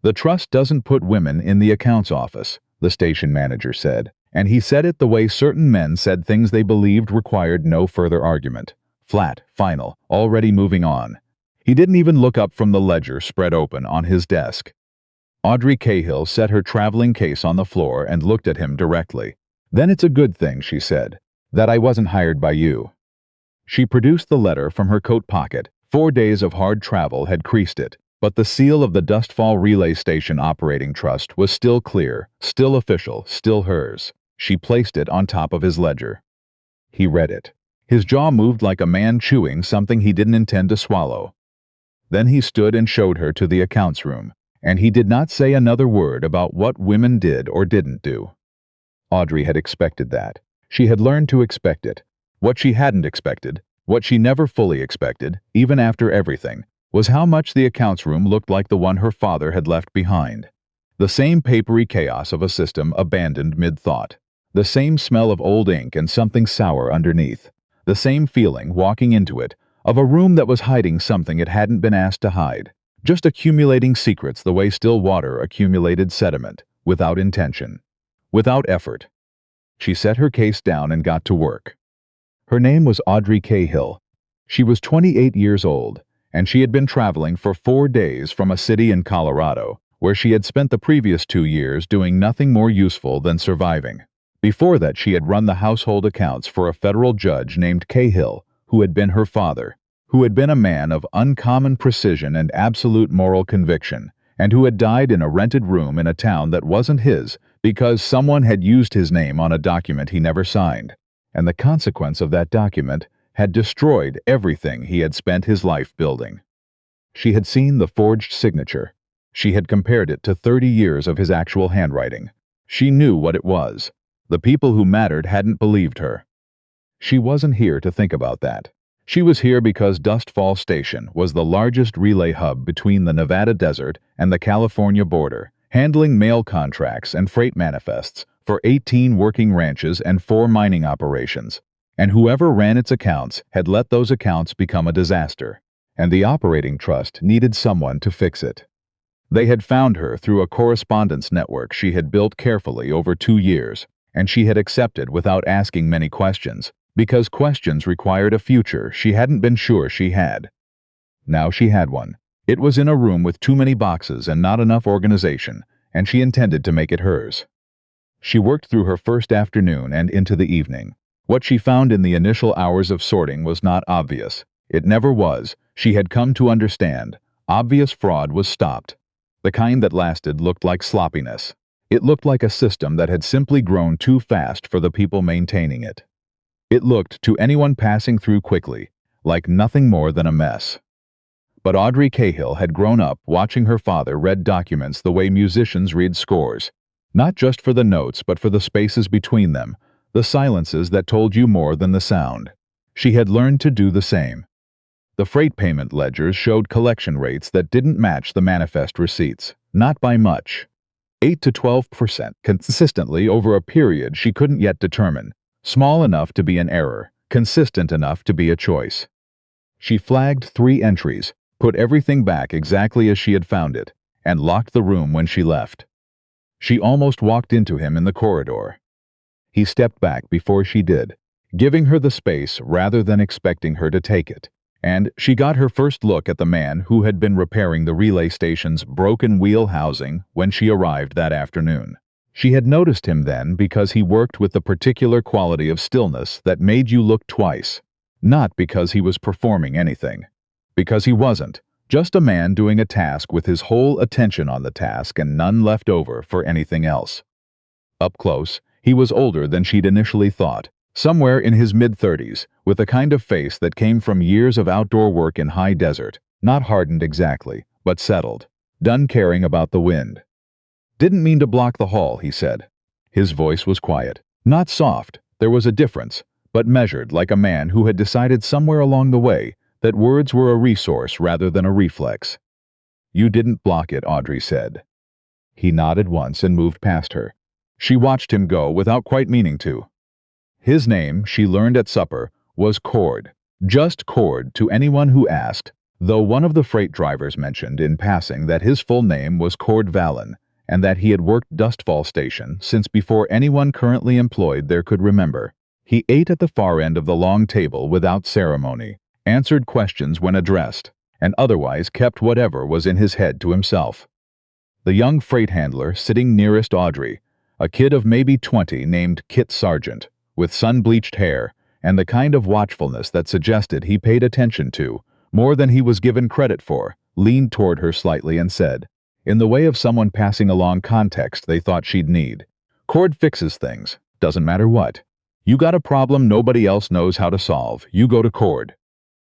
"The trust doesn't put women in the accounts office," the station manager said, and he said it the way certain men said things they believed required no further argument. Flat, final, already moving on. He didn't even look up from the ledger spread open on his desk. Audrey Cahill set her traveling case on the floor and looked at him directly. "Then it's a good thing," she said, "that I wasn't hired by you." She produced the letter from her coat pocket. 4 days of hard travel had creased it, but the seal of the Dustfall Relay Station Operating Trust was still clear, still official, still hers. She placed it on top of his ledger. He read it. His jaw moved like a man chewing something he didn't intend to swallow. Then he stood and showed her to the accounts room, and he did not say another word about what women did or didn't do. Audrey had expected that. She had learned to expect it. What she hadn't expected, what she never fully expected, even after everything, was how much the accounts room looked like the one her father had left behind. The same papery chaos of a system abandoned mid-thought. The same smell of old ink and something sour underneath. The same feeling, walking into it, of a room that was hiding something it hadn't been asked to hide. Just accumulating secrets the way still water accumulated sediment, without intention, without effort. She set her case down and got to work. Her name was Audrey Cahill. She was 28 years old, and she had been traveling for 4 days from a city in Colorado, where she had spent the previous 2 years doing nothing more useful than surviving. Before that, she had run the household accounts for a federal judge named Cahill, who had been her father, who had been a man of uncommon precision and absolute moral conviction, and who had died in a rented room in a town that wasn't his because someone had used his name on a document he never signed, and the consequence of that document had destroyed everything he had spent his life building. She had seen the forged signature. She had compared it to 30 years of his actual handwriting. She knew what it was. The people who mattered hadn't believed her. She wasn't here to think about that. She was here because Dustfall Station was the largest relay hub between the Nevada desert and the California border, handling mail contracts and freight manifests for 18 working ranches and 4 mining operations. And whoever ran its accounts had let those accounts become a disaster, and the operating trust needed someone to fix it. They had found her through a correspondence network she had built carefully over 2 years, and she had accepted without asking many questions, because questions required a future she hadn't been sure she had. Now she had one. It was in a room with too many boxes and not enough organization, and she intended to make it hers. She worked through her first afternoon and into the evening. What she found in the initial hours of sorting was not obvious. It never was. She had come to understand. Obvious fraud was stopped. The kind that lasted looked like sloppiness. It looked like a system that had simply grown too fast for the people maintaining it. It looked, to anyone passing through quickly, like nothing more than a mess. But Audrey Cahill had grown up watching her father read documents the way musicians read scores, not just for the notes but for the spaces between them, the silences that told you more than the sound. She had learned to do the same. The freight payment ledgers showed collection rates that didn't match the manifest receipts, not by much. 8 to 12% consistently over a period she couldn't yet determine, small enough to be an error, consistent enough to be a choice. She flagged 3 entries, put everything back exactly as she had found it, and locked the room when she left. She almost walked into him in the corridor. He stepped back before she did, giving her the space rather than expecting her to take it, and she got her first look at the man who had been repairing the relay station's broken wheel housing when she arrived that afternoon. She had noticed him then because he worked with the particular quality of stillness that made you look twice, not because he was performing anything. Because he wasn't, just a man doing a task with his whole attention on the task and none left over for anything else. Up close, he was older than she'd initially thought, somewhere in his mid-30s, with a kind of face that came from years of outdoor work in high desert, not hardened exactly, but settled, done caring about the wind. "Didn't mean to block the hall," he said. His voice was quiet, not soft, there was a difference, but measured like a man who had decided somewhere along the way that words were a resource rather than a reflex. "You didn't block it," Audrey said. He nodded once and moved past her. She watched him go without quite meaning to. His name, she learned at supper, was Cord. Just Cord to anyone who asked, Though one of the freight drivers mentioned in passing that his full name was Cord Vallon, and that he had worked Dustfall Station since before anyone currently employed there could remember. He ate at the far end of the long table without ceremony, answered questions when addressed, and otherwise kept whatever was in his head to himself. The young freight handler sitting nearest Audrey, a kid of maybe 20 named Kit Sargent, with sun-bleached hair, and the kind of watchfulness that suggested he paid attention to, more than he was given credit for, leaned toward her slightly and said, in the way of someone passing along context they thought she'd need, "Cord fixes things, doesn't matter what. You got a problem nobody else knows how to solve, you go to Cord."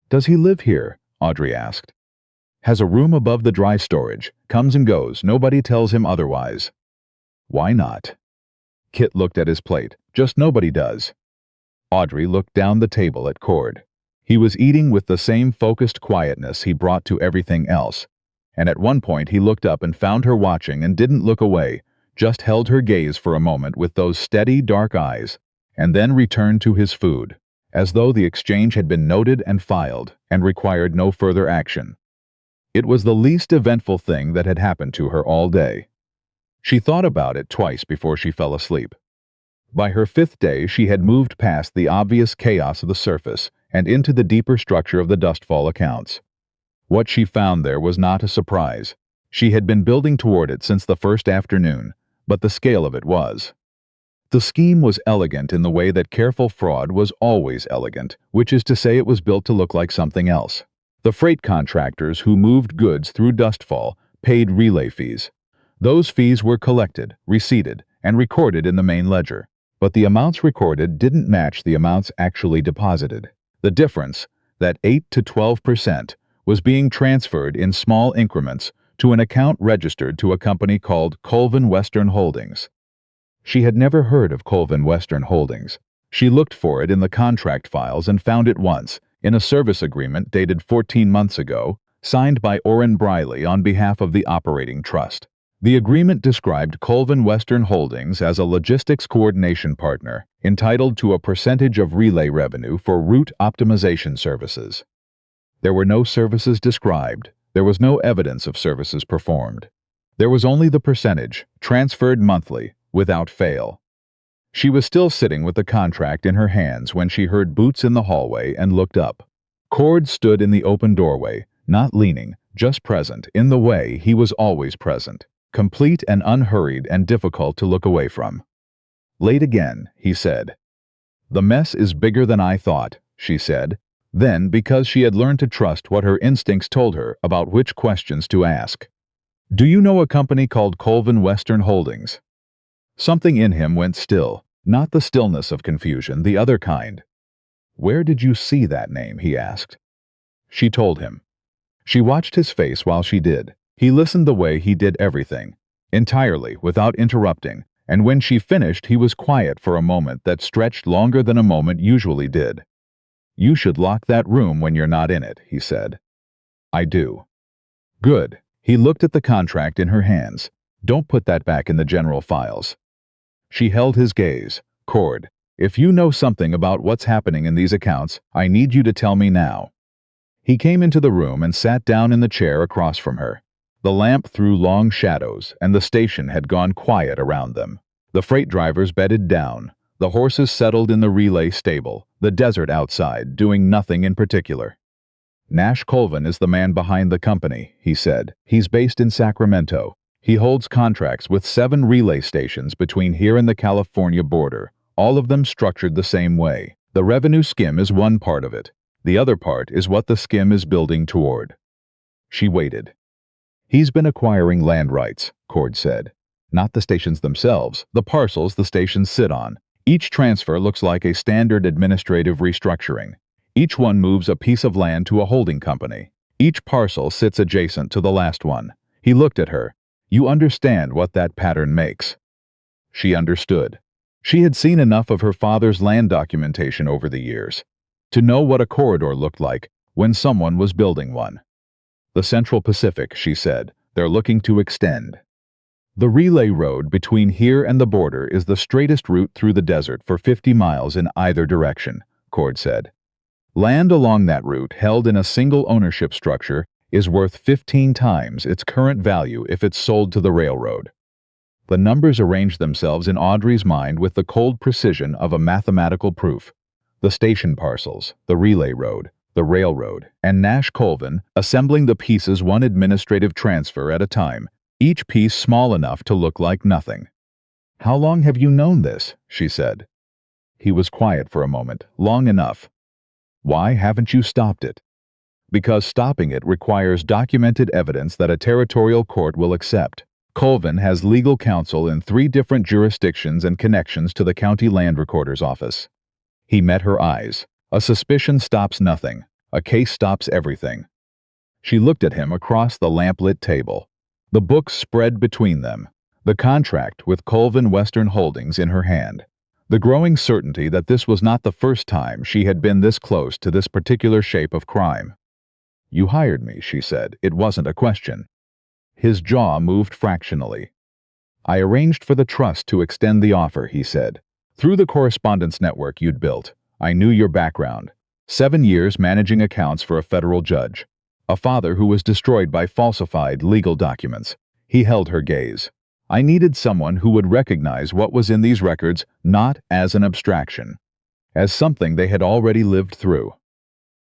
"Does he live here?" Audrey asked. "Has a room above the dry storage, comes and goes, nobody tells him otherwise." "Why not?" Kit looked at his plate. "Just nobody does." Audrey looked down the table at Cord. He was eating with the same focused quietness he brought to everything else, and at one point he looked up and found her watching and didn't look away, just held her gaze for a moment with those steady, dark eyes, and then returned to his food, as though the exchange had been noted and filed and required no further action. It was the least eventful thing that had happened to her all day. She thought about it twice before she fell asleep. By her 5th day, she had moved past the obvious chaos of the surface and into the deeper structure of the Dustfall accounts. What she found there was not a surprise. She had been building toward it since the first afternoon, but the scale of it was. The scheme was elegant in the way that careful fraud was always elegant, which is to say it was built to look like something else. The freight contractors who moved goods through Dustfall paid relay fees. Those fees were collected, receipted, and recorded in the main ledger, but the amounts recorded didn't match the amounts actually deposited. The difference, that 8 to 12%, was being transferred in small increments to an account registered to a company called Colvin Western Holdings. She had never heard of Colvin Western Holdings. She looked for it in the contract files and found it once, in a service agreement dated 14 months ago, signed by Orrin Briley on behalf of the operating trust. The agreement described Colvin Western Holdings as a logistics coordination partner, entitled to a percentage of relay revenue for route optimization services. There were no services described. There was no evidence of services performed. There was only the percentage, transferred monthly, without fail. She was still sitting with the contract in her hands when she heard boots in the hallway and looked up. Cord stood in the open doorway, not leaning, just present, in the way he was always present, complete and unhurried and difficult to look away from. "Late again," he said. "The mess is bigger than I thought," she said. Then, because she had learned to trust what her instincts told her about which questions to ask. "Do you know a company called Colvin Western Holdings?" Something in him went still, not the stillness of confusion, the other kind. "Where did you see that name?" he asked. She told him. She watched his face while she did. He listened the way he did everything, entirely, without interrupting, and when she finished he was quiet for a moment that stretched longer than a moment usually did. "You should lock that room when you're not in it," he said. "I do." "Good." He looked at the contract in her hands. "Don't put that back in the general files." She held his gaze. "Cord, if you know something about what's happening in these accounts, I need you to tell me now." He came into the room and sat down in the chair across from her. The lamp threw long shadows, and the station had gone quiet around them. The freight drivers bedded down. The horses settled in the relay stable, the desert outside, doing nothing in particular. "Nash Colvin is the man behind the company," he said. "He's based in Sacramento. He holds contracts with 7 relay stations between here and the California border, all of them structured the same way. The revenue skim is one part of it. The other part is what the skim is building toward." She waited. "He's been acquiring land rights," Cord said. "Not the stations themselves, the parcels the stations sit on. Each transfer looks like a standard administrative restructuring. Each one moves a piece of land to a holding company. Each parcel sits adjacent to the last one." He looked at her. "You understand what that pattern makes." She understood. She had seen enough of her father's land documentation over the years to know what a corridor looked like when someone was building one. "The Central Pacific," she said. "They're looking to extend." "The relay road between here and the border is the straightest route through the desert for 50 miles in either direction," Cord said. Land along that route, held in a single ownership structure, is worth 15 times its current value if it's sold to the railroad. The numbers arranged themselves in Audrey's mind with the cold precision of a mathematical proof. The station parcels, the relay road, the railroad, and Nash Colvin assembling the pieces one administrative transfer at a time, each piece small enough to look like nothing. "How long have you known this?" she said. He was quiet for a moment, long enough. "Why haven't you stopped it?" "Because stopping it requires documented evidence that a territorial court will accept. Colvin has legal counsel in 3 different jurisdictions and connections to the county land recorder's office." He met her eyes. A suspicion stops nothing. A case stops everything. She looked at him across the lamplit table. The books spread between them. The contract with Colvin Western Holdings in her hand. The growing certainty that this was not the first time she had been this close to this particular shape of crime. "You hired me," she said. "It wasn't a question." His jaw moved fractionally. "I arranged for the trust to extend the offer," he said. "Through the correspondence network you'd built. I knew your background. 7 years managing accounts for a federal judge. A father who was destroyed by falsified legal documents." He held her gaze. "I needed someone who would recognize what was in these records not as an abstraction, as something they had already lived through."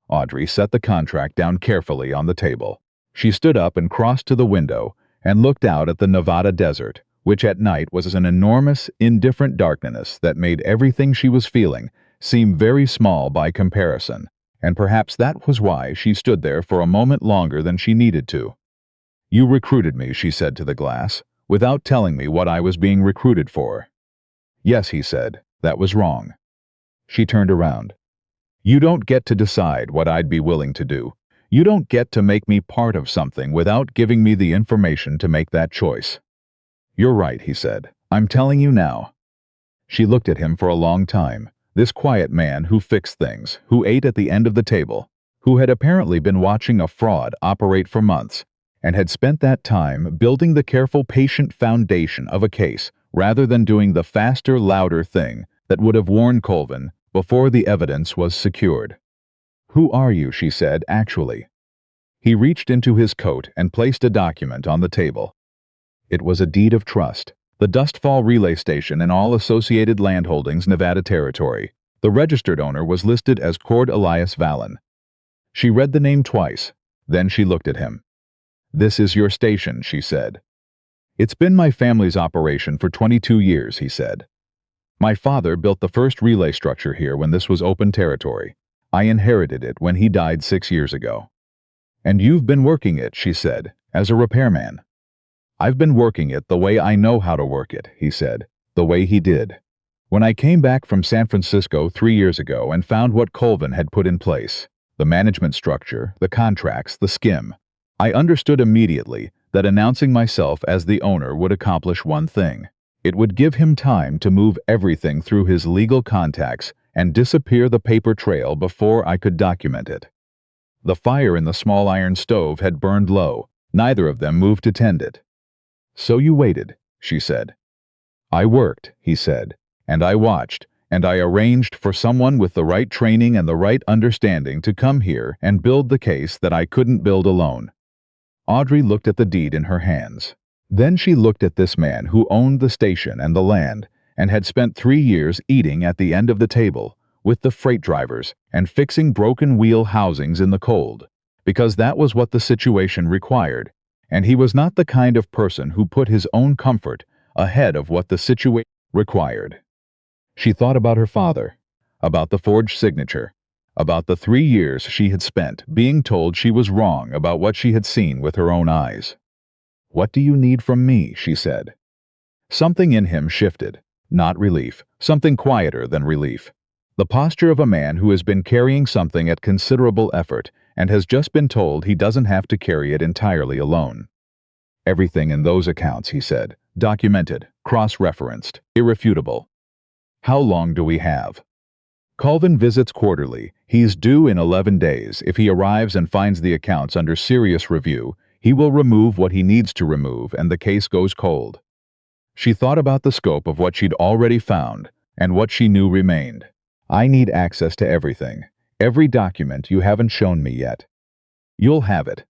Audrey set the contract down carefully on the table. She stood up and crossed to the window and looked out at the Nevada desert, which at night was an enormous, indifferent darkness that made everything she was feeling seem very small by comparison, and perhaps that was why she stood there for a moment longer than she needed to. "You recruited me," she said to the glass, "without telling me what I was being recruited for." "Yes," he said, "that was wrong." She turned around. "You don't get to decide what I'd be willing to do. You don't get to make me part of something without giving me the information to make that choice." "You're right," he said. "I'm telling you now." She looked at him for a long time, this quiet man who fixed things, who ate at the end of the table, who had apparently been watching a fraud operate for months, and had spent that time building the careful, patient foundation of a case rather than doing the faster, louder thing that would have warned Colvin before the evidence was secured. "Who are you?" she said, "actually?" He reached into his coat and placed a document on the table. It was a deed of trust. The Dustfall Relay Station and all associated landholdings, Nevada Territory. The registered owner was listed as Cord Elias Vallon. She read the name twice. Then she looked at him. "This is your station," she said. "It's been my family's operation for 22 years," he said. "My father built the first relay structure here when this was open territory. I inherited it when he died 6 years ago." "And you've been working it," she said, "as a repairman." "I've been working it the way I know how to work it," he said, "the way he did. When I came back from San Francisco 3 years ago and found what Colvin had put in place, the management structure, the contracts, the skim, I understood immediately that announcing myself as the owner would accomplish one thing. It would give him time to move everything through his legal contacts and disappear the paper trail before I could document it." The fire in the small iron stove had burned low. Neither of them moved to tend it. "So you waited," she said. "I worked," he said, "and I watched, and I arranged for someone with the right training and the right understanding to come here and build the case that I couldn't build alone." Audrey looked at the deed in her hands. Then she looked at this man who owned the station and the land, and had spent 3 years eating at the end of the table, with the freight drivers, and fixing broken wheel housings in the cold, because that was what the situation required, and he was not the kind of person who put his own comfort ahead of what the situation required. She thought about her father, about the forged signature, about the 3 years she had spent being told she was wrong about what she had seen with her own eyes. "What do you need from me?" she said. Something in him shifted, not relief, something quieter than relief. The posture of a man who has been carrying something at considerable effort and has just been told he doesn't have to carry it entirely alone. "Everything in those accounts," he said, "documented, cross-referenced, irrefutable." "How long do we have?" "Colvin visits quarterly. He's due in 11 days. If he arrives and finds the accounts under serious review, he will remove what he needs to remove and the case goes cold." She thought about the scope of what she'd already found and what she knew remained. "I need access to everything. Every document you haven't shown me yet. You'll have it.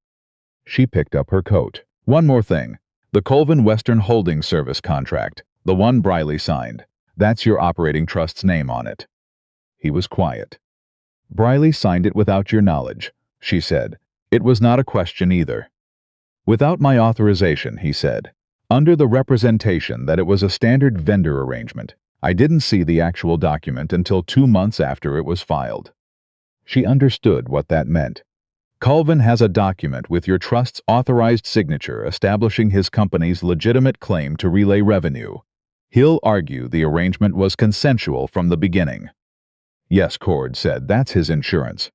She picked up her coat. One more thing. The Colvin Western Holding Service contract, the one Briley signed. That's your operating trust's name on it. He was quiet. Briley signed it without your knowledge, she said. It was not a question either. Without my authorization, he said. Under the representation that it was a standard vendor arrangement. I didn't see the actual document until 2 months after it was filed. She understood what that meant. Colvin has a document with your trust's authorized signature establishing his company's legitimate claim to relay revenue. He'll argue the arrangement was consensual from the beginning. Yes, Cord said, that's his insurance.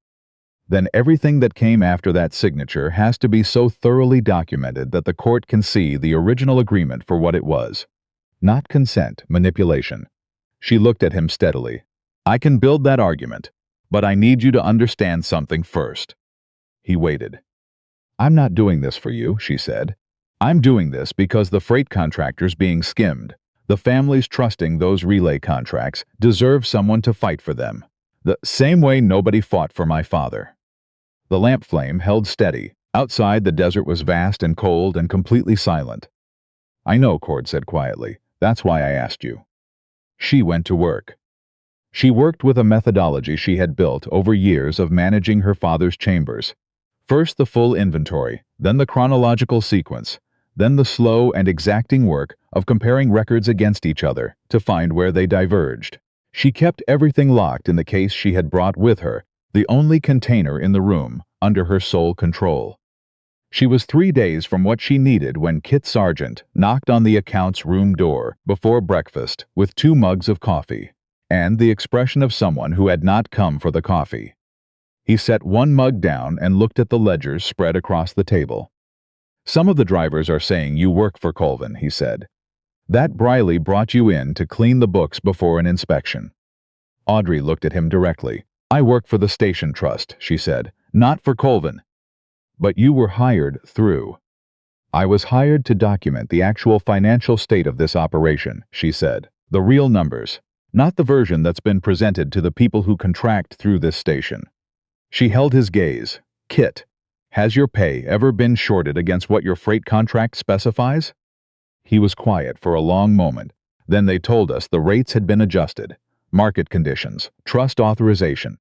Then everything that came after that signature has to be so thoroughly documented that the court can see the original agreement for what it was. Not consent, manipulation. She looked at him steadily. I can build that argument, but I need you to understand something first. He waited. I'm not doing this for you, she said. I'm doing this because the freight contractor's being skimmed. The families trusting those relay contracts deserve someone to fight for them. The same way nobody fought for my father. The lamp flame held steady. Outside, the desert was vast and cold and completely silent. I know, Cord said quietly. That's why I asked you. She went to work. She worked with a methodology she had built over years of managing her father's chambers. First the full inventory, then the chronological sequence, then the slow and exacting work of comparing records against each other to find where they diverged. She kept everything locked in the case she had brought with her, the only container in the room, under her sole control. She was 3 days from what she needed when Kit Sargent knocked on the account's room door before breakfast with 2 mugs of coffee, and the expression of someone who had not come for the coffee. He set 1 mug down and looked at the ledgers spread across the table. Some of the drivers are saying you work for Colvin, he said. That Briley brought you in to clean the books before an inspection. Audrey looked at him directly. I work for the station trust, she said, not for Colvin. But you were hired through. I was hired to document the actual financial state of this operation, she said. The real numbers, not the version that's been presented to the people who contract through this station. She held his gaze. Kit, has your pay ever been shorted against what your freight contract specifies? He was quiet for a long moment. Then they told us the rates had been adjusted. Market conditions, trust authorization.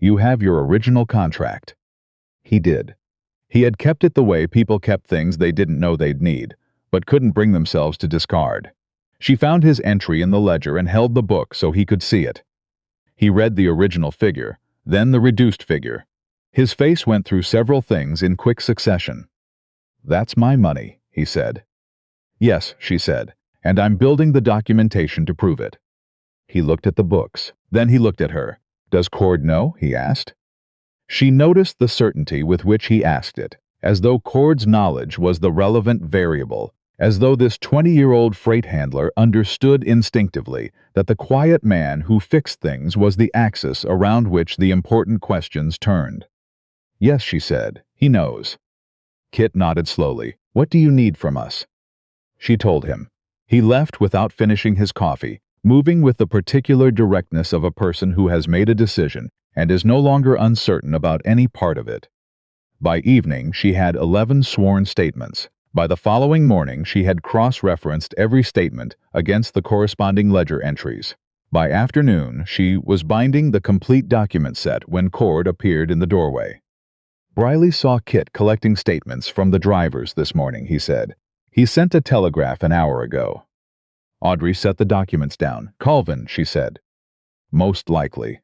You have your original contract. He did. He had kept it the way people kept things they didn't know they'd need, but couldn't bring themselves to discard. She found his entry in the ledger and held the book so he could see it. He read the original figure, then the reduced figure. His face went through several things in quick succession. That's my money, he said. Yes, she said, and I'm building the documentation to prove it. He looked at the books. Then he looked at her. Does Cord know? He asked. She noticed the certainty with which he asked it, as though Cord's knowledge was the relevant variable, as though this 20-year-old freight handler understood instinctively that the quiet man who fixed things was the axis around which the important questions turned. Yes, she said, he knows. Kit nodded slowly. What do you need from us? She told him. He left without finishing his coffee, moving with the particular directness of a person who has made a decision and is no longer uncertain about any part of it. By evening, she had 11 sworn statements. By the following morning, she had cross-referenced every statement against the corresponding ledger entries. By afternoon, she was binding the complete document set when Cord appeared in the doorway. Briley saw Kit collecting statements from the drivers this morning, he said. He sent a telegraph an hour ago. Audrey set the documents down. Colvin, she said. Most likely.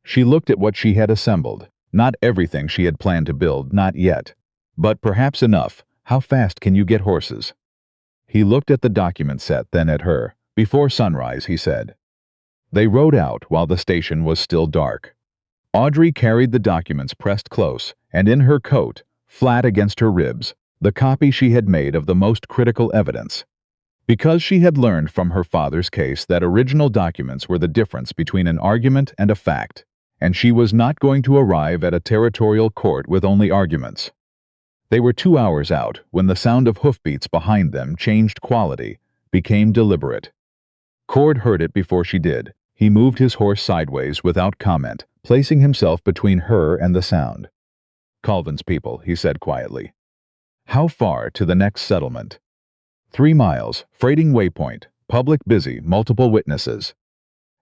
She looked at what she had assembled. Not everything she had planned to build, not yet. But perhaps enough. How fast can you get horses? He looked at the document set, then at her. Before sunrise, he said. They rode out while the station was still dark. Audrey carried the documents pressed close, and in her coat, flat against her ribs, the copy she had made of the most critical evidence. Because she had learned from her father's case that original documents were the difference between an argument and a fact, and she was not going to arrive at a territorial court with only arguments. They were 2 hours out when the sound of hoofbeats behind them changed quality, became deliberate. Cord heard it before she did. He moved his horse sideways without comment, placing himself between her and the sound. "Colvin's people," he said quietly. "How far to the next settlement?" 3 miles, freighting waypoint, public busy, multiple witnesses.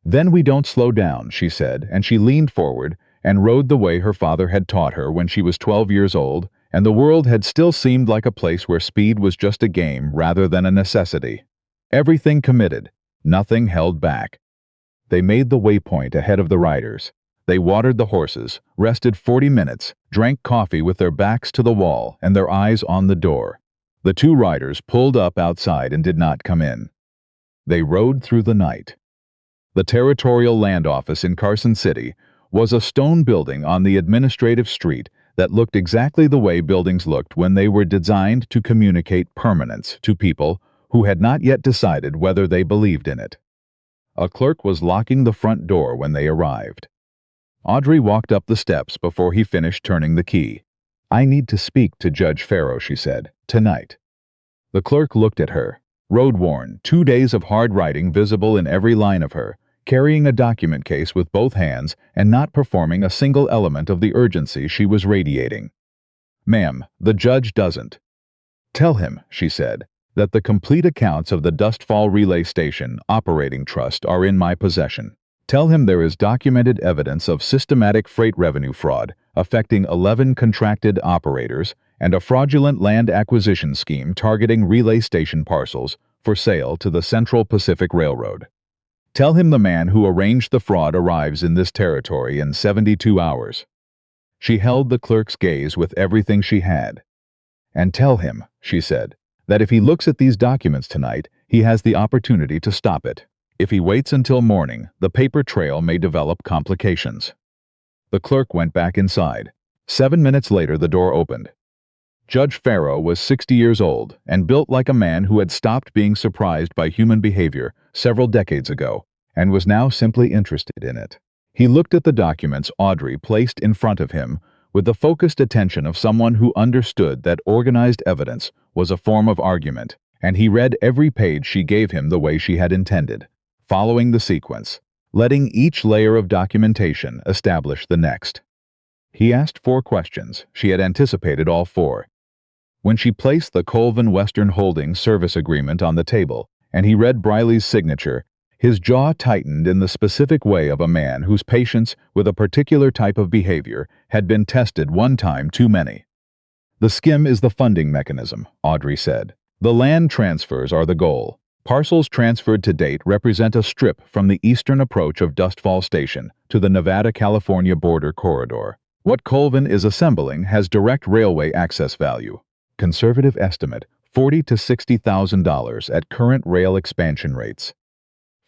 "Then we don't slow down," she said, and she leaned forward and rode the way her father had taught her when she was 12 years old, and the world had still seemed like a place where speed was just a game rather than a necessity. Everything committed, nothing held back. They made the waypoint ahead of the riders. They watered the horses, rested 40 minutes, drank coffee with their backs to the wall and their eyes on the door. The 2 riders pulled up outside and did not come in. They rode through the night. The Territorial Land Office in Carson City was a stone building on the administrative street that looked exactly the way buildings looked when they were designed to communicate permanence to people who had not yet decided whether they believed in it. A clerk was locking the front door when they arrived. Audrey walked up the steps before he finished turning the key. "I need to speak to Judge Farrow," she said, "tonight." The clerk looked at her, road-worn, 2 days of hard writing visible in every line of her, carrying a document case with both hands and not performing a single element of the urgency she was radiating. "Ma'am, the judge doesn't." "Tell him," she said, "that the complete accounts of the Dustfall Relay Station Operating Trust are in my possession. Tell him there is documented evidence of systematic freight revenue fraud affecting 11 contracted operators and a fraudulent land acquisition scheme targeting relay station parcels for sale to the Central Pacific Railroad. Tell him the man who arranged the fraud arrives in this territory in 72 hours. She held the clerk's gaze with everything she had. "And tell him," she said, "that if he looks at these documents tonight, he has the opportunity to stop it. If he waits until morning, the paper trail may develop complications." The clerk went back inside. 7 minutes later, the door opened. Judge Farrow was 60 years old and built like a man who had stopped being surprised by human behavior several decades ago and was now simply interested in it. He looked at the documents Audrey placed in front of him with the focused attention of someone who understood that organized evidence was a form of argument, and he read every page she gave him the way she had intended, following the sequence, letting each layer of documentation establish the next. He asked 4 questions. She had anticipated all 4. When she placed the Colvin Western Holdings service agreement on the table, and he read Briley's signature, his jaw tightened in the specific way of a man whose patience with a particular type of behavior had been tested one time too many. "The skim is the funding mechanism," Audrey said. "The land transfers are the goal. Parcels transferred to date represent a strip from the eastern approach of Dustfall Station to the Nevada-California border corridor. What Colvin is assembling has direct railway access value. Conservative estimate, $40,000 to $60,000 at current rail expansion rates."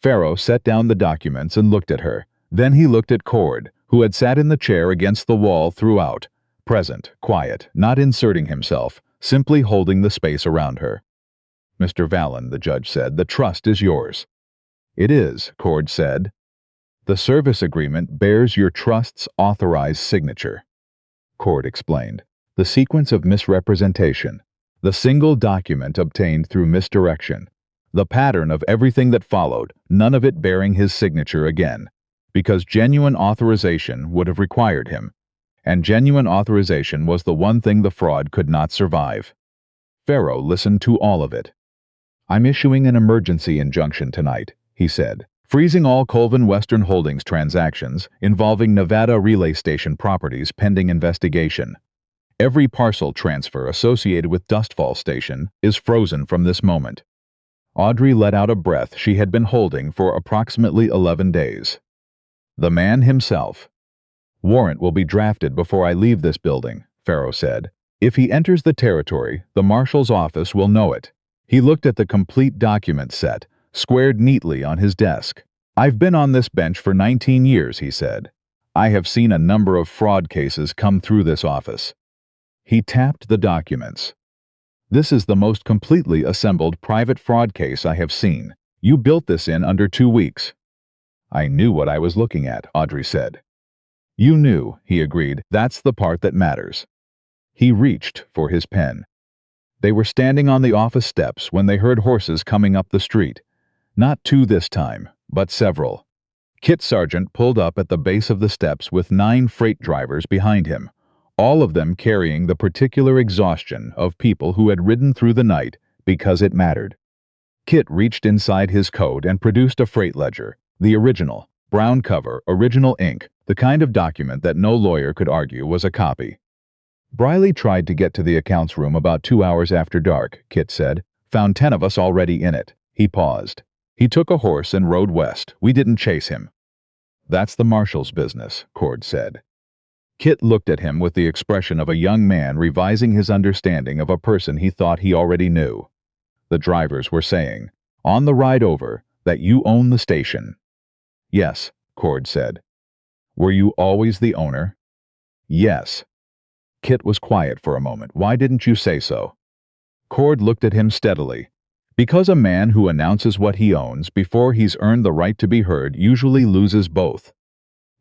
Farrow set down the documents and looked at her. Then he looked at Cord, who had sat in the chair against the wall throughout, present, quiet, not inserting himself, simply holding the space around her. "Mr. Vallon," the judge said, "the trust is yours." "It is," Cord said. "The service agreement bears your trust's authorized signature," Cord explained. "The sequence of misrepresentation, the single document obtained through misdirection, the pattern of everything that followed, none of it bearing his signature again, because genuine authorization would have required him, and genuine authorization was the one thing the fraud could not survive." Farrow listened to all of it. "I'm issuing an emergency injunction tonight," he said, "freezing all Colvin Western Holdings transactions involving Nevada relay station properties pending investigation. Every parcel transfer associated with Dustfall Station is frozen from this moment." Audrey let out a breath she had been holding for approximately 11 days. "The man himself." "Warrant will be drafted before I leave this building," Farrow said. "If he enters the territory, the marshal's office will know it." He looked at the complete document set, squared neatly on his desk. "I've been on this bench for 19 years, he said. "I have seen a number of fraud cases come through this office." He tapped the documents. "This is the most completely assembled private fraud case I have seen. You built this in under 2 weeks." "I knew what I was looking at," Audrey said. "You knew," he agreed. "That's the part that matters." He reached for his pen. They were standing on the office steps when they heard horses coming up the street. Not 2 this time, but several. Kit Sargent pulled up at the base of the steps with 9 freight drivers behind him, all of them carrying the particular exhaustion of people who had ridden through the night because it mattered. Kit reached inside his coat and produced a freight ledger, the original, brown cover, original ink, the kind of document that no lawyer could argue was a copy. Briley tried to get to the accounts room about 2 hours after dark, Kit said. Found 10 of us already in it. He paused. He took a horse and rode west. We didn't chase him. That's the marshal's business, Cord said. Kit looked at him with the expression of a young man revising his understanding of a person he thought he already knew. The drivers were saying, on the ride over, that you own the station. Yes, Cord said. Were you always the owner? Yes. Kit was quiet for a moment. Why didn't you say so? Cord looked at him steadily. Because a man who announces what he owns before he's earned the right to be heard usually loses both.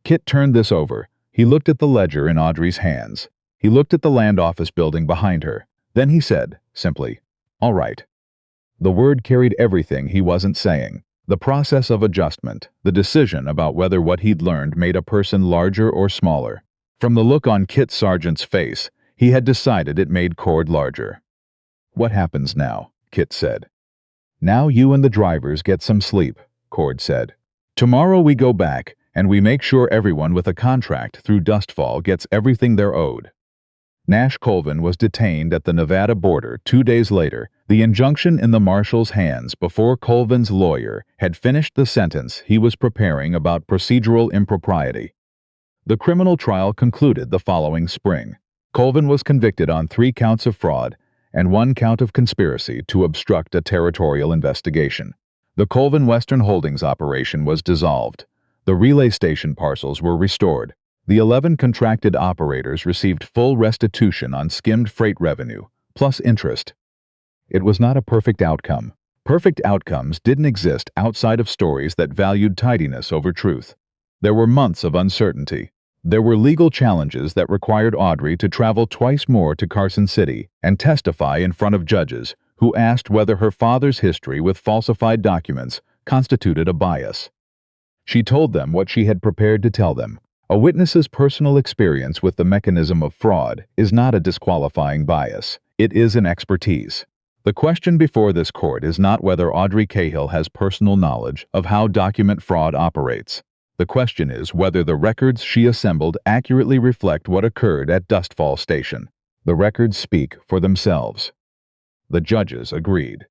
Kit turned this over. He looked at the ledger in Audrey's hands. He looked at the land office building behind her. Then he said, simply, all right. The word carried everything he wasn't saying. The process of adjustment, the decision about whether what he'd learned made a person larger or smaller. From the look on Kit Sargent's face, he had decided it made Cord larger. What happens now? Kit said. Now you and the drivers get some sleep, Cord said. Tomorrow we go back, and we make sure everyone with a contract through Dustfall gets everything they're owed. Nash Colvin was detained at the Nevada border 2 days later, the injunction in the marshal's hands before Colvin's lawyer had finished the sentence he was preparing about procedural impropriety. The criminal trial concluded the following spring. Colvin was convicted on 3 counts of fraud and 1 count of conspiracy to obstruct a territorial investigation. The Colvin Western Holdings operation was dissolved. The relay station parcels were restored. The 11 contracted operators received full restitution on skimmed freight revenue, plus interest. It was not a perfect outcome. Perfect outcomes didn't exist outside of stories that valued tidiness over truth. There were months of uncertainty. There were legal challenges that required Audrey to travel twice more to Carson City and testify in front of judges who asked whether her father's history with falsified documents constituted a bias. She told them what she had prepared to tell them. A witness's personal experience with the mechanism of fraud is not a disqualifying bias. It is an expertise. The question before this court is not whether Audrey Cahill has personal knowledge of how document fraud operates. The question is whether the records she assembled accurately reflect what occurred at Dustfall Station. The records speak for themselves. The judges agreed.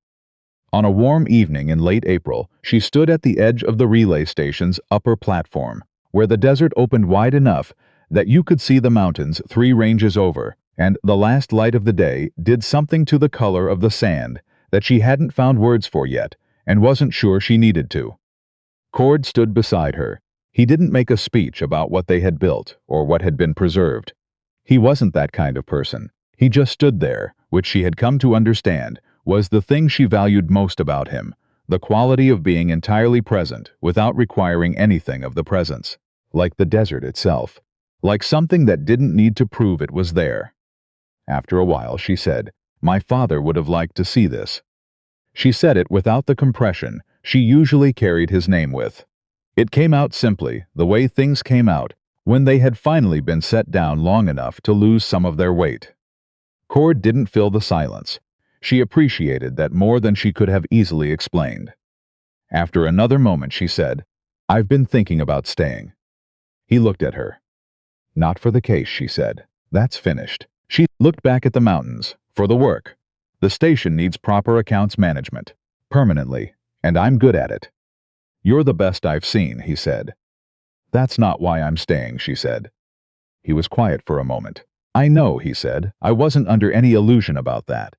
On a warm evening in late April, she stood at the edge of the relay station's upper platform, where the desert opened wide enough that you could see the mountains 3 ranges over, and the last light of the day did something to the color of the sand that she hadn't found words for yet and wasn't sure she needed to. Cord stood beside her. He didn't make a speech about what they had built or what had been preserved. He wasn't that kind of person. He just stood there, which she had come to understand was the thing she valued most about him, the quality of being entirely present without requiring anything of the presence, like the desert itself, like something that didn't need to prove it was there. After a while, she said, "My father would have liked to see this." She said it without the compression she usually carried his name with. It came out simply, the way things came out, when they had finally been set down long enough to lose some of their weight. Cord didn't fill the silence. She appreciated that more than she could have easily explained. After another moment, she said, "I've been thinking about staying." He looked at her. "Not for the case," she said. "That's finished." She looked back at the mountains. "For the work. The station needs proper accounts management. Permanently. And I'm good at it." "You're the best I've seen," he said. "That's not why I'm staying," she said. He was quiet for a moment. "I know," he said. "I wasn't under any illusion about that."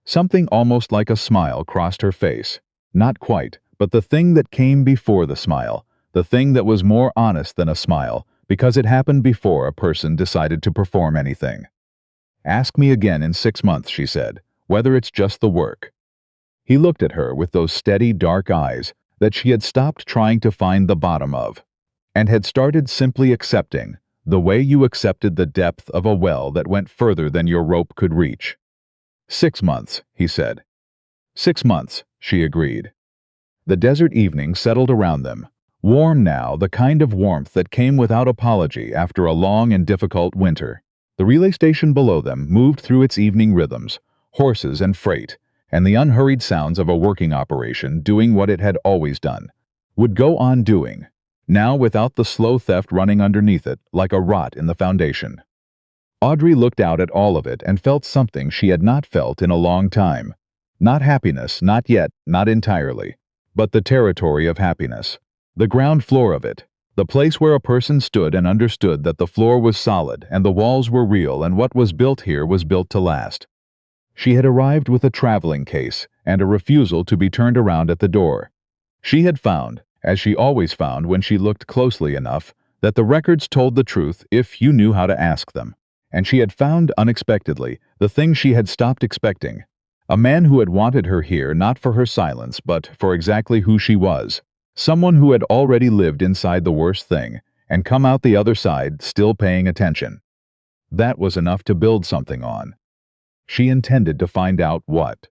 Something almost like a smile crossed her face. Not quite, but the thing that came before the smile, the thing that was more honest than a smile, because it happened before a person decided to perform anything. "Ask me again in 6 months," she said, "whether it's just the work." He looked at her with those steady, dark eyes that she had stopped trying to find the bottom of, and had started simply accepting, the way you accepted the depth of a well that went further than your rope could reach. 6 months, he said. 6 months, she agreed. The desert evening settled around them. Warm now, the kind of warmth that came without apology after a long and difficult winter. The relay station below them moved through its evening rhythms, horses and freight, and the unhurried sounds of a working operation doing what it had always done, would go on doing, now without the slow theft running underneath it like a rot in the foundation. Audrey looked out at all of it and felt something she had not felt in a long time. Not happiness, not yet, not entirely, but the territory of happiness. The ground floor of it, the place where a person stood and understood that the floor was solid and the walls were real and what was built here was built to last. She had arrived with a traveling case and a refusal to be turned around at the door. She had found, as she always found when she looked closely enough, that the records told the truth if you knew how to ask them. And she had found, unexpectedly, the thing she had stopped expecting. A man who had wanted her here not for her silence, but for exactly who she was. Someone who had already lived inside the worst thing, and come out the other side still paying attention. That was enough to build something on. She intended to find out what.